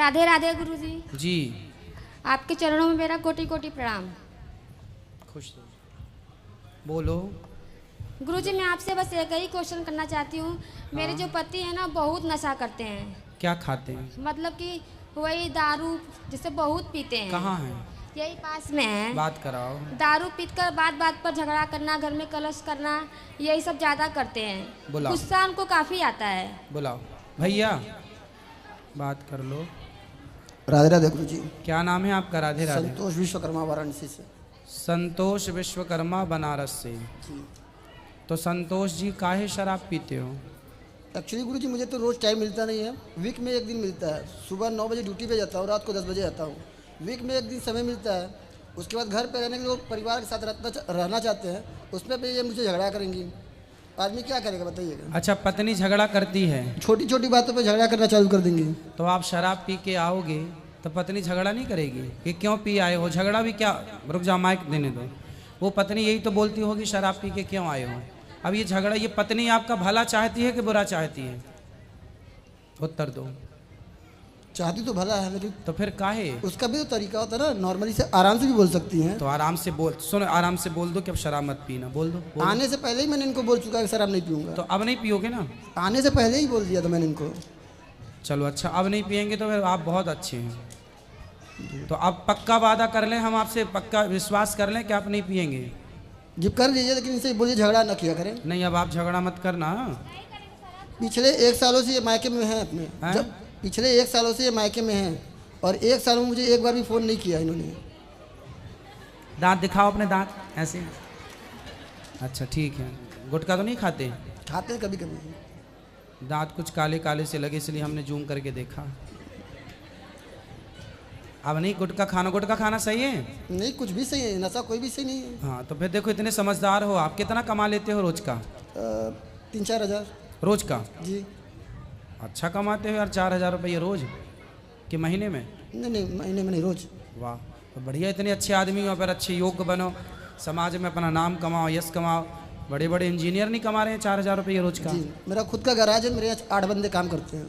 राधे राधे गुरुजी। जी आपके चरणों में मेरा कोटि कोटि प्रणाम। खुश रहो। बोलो। गुरुजी मैं आपसे बस एक ही क्वेश्चन करना चाहती हूँ। मेरे जो पति हैं ना बहुत नशा करते हैं। क्या खाते हैं? मतलब कि वही दारू जैसे बहुत पीते हैं। कहाँ हैं? यही पास में है। बात कराओ। दारू पीकर बात बात पर झगड़ा करना, घर में कलश करना, यही सब ज्यादा करते हैं। बुलाओ। गुस्सा उनको काफी आता है। बुलाओ भैया, बात कर लो। राधे राधे गुरु जी। क्या नाम है आपका? राधे राधे। संतोष विश्वकर्मा वाराणसी से। संतोष विश्वकर्मा बनारस से। जी। तो संतोष जी काहे शराब पीते हो? एक्चुअली गुरु जी मुझे तो रोज़ टाइम मिलता नहीं है, वीक में एक दिन मिलता है। सुबह 9 बजे ड्यूटी पे जाता हूँ, रात को 10 बजे आता हूँ। वीक में एक दिन समय मिलता है। उसके बाद घर पे रहने के लिए परिवार के साथ रहना चाहते हैं, उसमें पे ये मुझे झगड़ा करेंगी। आदमी क्या करेगा बताइएगा। अच्छा, पत्नी झगड़ा करती है? छोटी छोटी बातों पे झगड़ा करना चालू कर देंगे। तो आप शराब पी के आओगे तो पत्नी झगड़ा नहीं करेगी कि क्यों पी आए हो? झगड़ा भी क्या, रुक जाओ माइक देने दो। वो पत्नी यही तो बोलती होगी शराब पी के क्यों आए हो। अब ये झगड़ा, ये पत्नी आपका भला चाहती है कि बुरा चाहती है? उत्तर दो। चाहती तो भला है लेकिन तो फिर काहे? उसका भी तो तरीका होता है ना, नॉर्मली से आराम से भी बोल सकती हैं। तो आराम से बोल, सुन, आराम से बोल दो कि अब शराब मत पीना। बोल दो, बोल दो। आने से पहले ही मैंने इनको बोल चुका है कि शराब नहीं पीऊंगा। तो अब नहीं पियोगे ना? आने से पहले ही बोल दिया था मैंने इनको। चलो अच्छा, अब नहीं पियेंगे तो फिर आप बहुत अच्छे हैं। तो अब पक्का वादा कर लें हम आपसे, पक्का विश्वास कर लें कि आप नहीं पियेंगे? जी कर लीजिए, लेकिन इनसे बोलिए झगड़ा ना किया करें। नहीं, अब आप झगड़ा मत करना। पिछले 1 सालों से ये मायके में हैं अपने। हैं? जब पिछले 1 सालों से ये मायके में हैं और 1 साल में मुझे एक बार भी फ़ोन नहीं किया इन्होंने। दांत दिखाओ अपने, दांत ऐसे। अच्छा ठीक है। गुटखा तो नहीं खाते? खाते हैं कभी कभी। दांत कुछ काले काले से लगे इसलिए हमने जूम करके देखा। अब नहीं गुटखा खाना, गुटखा खाना सही है? नहीं, कुछ भी सही है, नशा कोई भी सही नहीं है। हाँ तो फिर देखो, इतने समझदार हो आप। कितना कमा लेते हो रोज का? 3-4 हज़ार रोज का? जी। अच्छा कमाते हो यार, 4,000 रुपये रोज कि महीने में? नहीं, महीने में नहीं, रोज़। वाह, तो बढ़िया। इतने अच्छे आदमी हो, फिर अच्छे योग्य बनो, समाज में अपना नाम कमाओ, यश कमाओ। बड़े बड़े इंजीनियर नहीं कमा रहे हैं 4,000 रुपये रोज का? जी, मेरा खुद का गैराज है, मेरे यहाँ 8 बंदे काम करते हैं।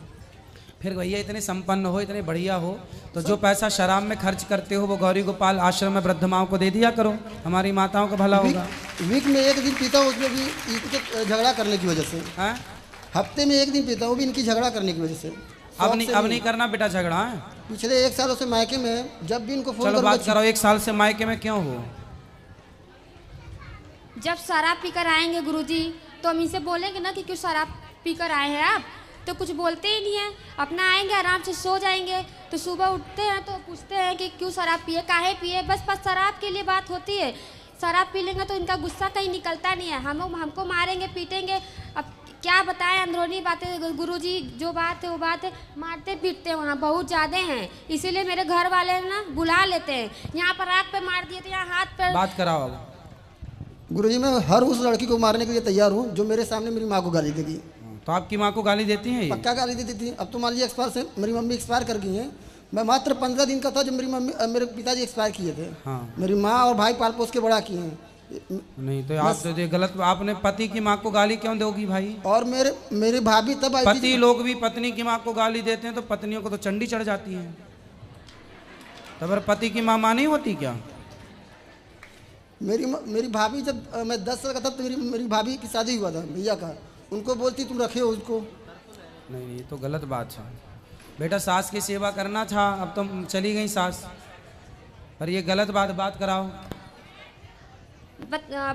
फिर भैया इतने संपन्न हो, इतने बढ़िया हो, तो जो पैसा शराब में खर्च करते हो वो गौरी गोपाल आश्रम में वृद्ध माओं को दे दिया करो, हमारी माताओं का भला होगा। वीक में एक दिन पीता हूँ, उसमें भी इनके झगड़ा करने की वजह से। हैं? हफ्ते में एक दिन पीता हूँ, भी इनकी झगड़ा करने की वजह से। अब नहीं करना बेटा झगड़ा है। पिछले 1 सालों से मायके में जब भी इनको फोन चलो बात करो, 1 साल से मायके में क्यों हो? जब शराब पीकर आएंगे गुरुजी तो हम इनसे बोलेंगे ना कि क्यों शराब पीकर आए हैं आप, तो कुछ बोलते ही नहीं है। अपना आएंगे आराम से सो जाएंगे, तो सुबह उठते हैं तो पूछते हैं कि क्यों शराब पिए, काहे पिए। बस शराब के लिए बात होती है। शराब पी लेंगे तो इनका गुस्सा कहीं निकलता नहीं है। हमको मारेंगे पीटेंगे। अब क्या बताएं, अंदरूनी बातें गुरुजी, जो बात है वो बात है। मारते पीटते हैं वहाँ बहुत ज़्यादा हैं, इसीलिए मेरे घर वाले ना बुला लेते हैं। यहाँ पर आँख पे मार दिए तो यहाँ हाथ पे। बात कराओ अब। गुरुजी मैं हर उस लड़की को मारने के लिए तैयार हूँ जो मेरे सामने मेरी माँ को गाली देगी। तो आपकी माँ को गाली देती हैं ये? पक्का गाली देती थी। अब तो मान लीजिए एक्सपायर से मेरी मम्मी एक्सपायर कर गई हैं। मैं मात्र 15 दिन का था जब मेरे पिताजी एक्सपायर किए थे। हाँ। मेरी माँ और भाई पाल पोस के बड़ा किए हैं। नहीं तो आप तो ये गलत, आपने पति की माँ को गाली क्यों दोगी भाई? और मेरी भाभी तब आई थी। पति लोग भी पत्नी की माँ को गाली देते हैं तो पत्नियों को तो चंडी चढ़ जाती है। तो फिर पति की माँ नहीं होती क्या? मेरी भाभी, जब मैं 10 साल का था तो मेरी भाभी की शादी हुआ था भैया का, उनको बोलती तुम रखे हो उसको। नहीं, ये तो गलत बात है बेटा। सास की सेवा करना था, अब तो चली गई सास, पर ये गलत बात कराओ।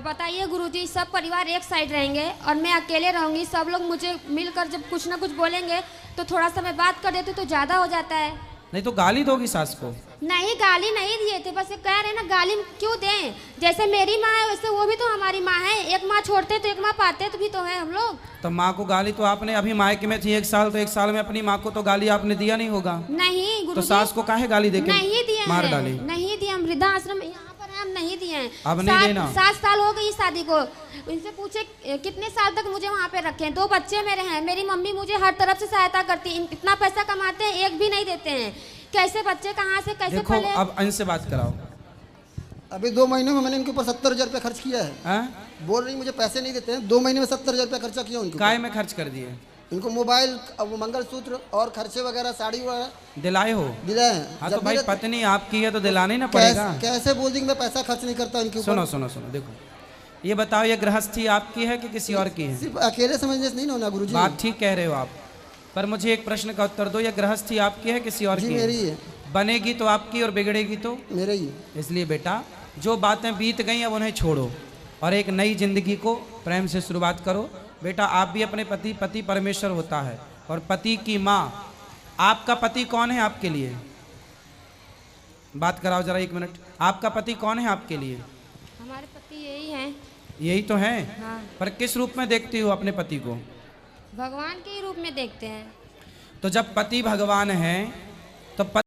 बताइए गुरुजी, सब परिवार एक साइड रहेंगे और मैं अकेले रहूंगी। सब लोग मुझे मिलकर जब कुछ ना कुछ बोलेंगे तो थोड़ा सा मैं बात कर देती तो ज़्यादा हो जाता है। नहीं तो गाली दोगी सास को? नहीं, गाली नहीं दिए थे, बस ये कह रहे हैं ना गाली क्यों दें। जैसे मेरी माँ है वैसे वो भी तो हमारी माँ है। एक माँ छोड़ते तो एक माँ पाते तो भी तो है हम लोग। तो माँ को गाली तो आपने, अभी मायके में थी 1 साल, तो 1 साल में अपनी माँ को तो गाली आपने दिया नहीं होगा? नहीं गुरुजी, तो सास को काहे गाली देके नहीं दिए, मार डाली? नहीं दिए, हम वृद्धाश्रम यहाँ पर हम नहीं दिए हैं। अब नहीं देना। 7 साल हो गई शादी को। इनसे पूछे कितने साल तक मुझे वहाँ पे रखे हैं। 2 बच्चे मेरे हैं। मेरी मम्मी मुझे हर तरफ से सहायता करती है। इतना पैसा कमाते हैं, एक भी नहीं देते हैं। कैसे बच्चे कहाँ से कैसे देखो पले? अब इनसे बात कराओ। अभी 2 महीनों में मैंने इनके ऊपर 70,000 रुपया खर्च किया है। हैं? बोल रही मुझे पैसे नहीं देते हैं। 2 महीने में 70,000 रुपया खर्चा किया उनके काय में खर्च कर दिए? इनको मोबाइल, अब वो मंगलसूत्र और खर्चे वगैरह, साड़ी वगैरह दिलाए हो? दिलाए हैं। हाँ जब तो भाई मेरे- पत्नी आपकी है तो दिलानी ना पड़ेगा। कैसे बोल देंगे मैं पैसा खर्च नहीं करता इनके ऊपर। सुनो सुनो सुनो, देखो ये बताओ, ये गृहस्थी आपकी है कि किसी और की है? सिर्फ अकेले समझने से नहीं ना होना गुरुजी। बात ठीक कह रहे हो आप, पर मुझे एक प्रश्न का उत्तर दो, ये गृहस्थी आपकी है किसी और जी की मेरी है? है। बनेगी तो आपकी और बिगड़ेगी तो मेरे ही। इसलिए बेटा, जो बातें बीत गई अब उन्हें छोड़ो और एक नई जिंदगी को प्रेम से शुरुआत करो। बेटा आप भी अपने पति परमेश्वर होता है और पति की माँ। आपका पति कौन है आपके लिए? बात कराओ जरा 1 मिनट। आपका पति कौन है आपके लिए? हमारे पति यही हैं। यही तो है। हाँ, पर किस रूप में देखती हो अपने पति को? भगवान के ही रूप में देखते हैं। तो जब पति भगवान है तो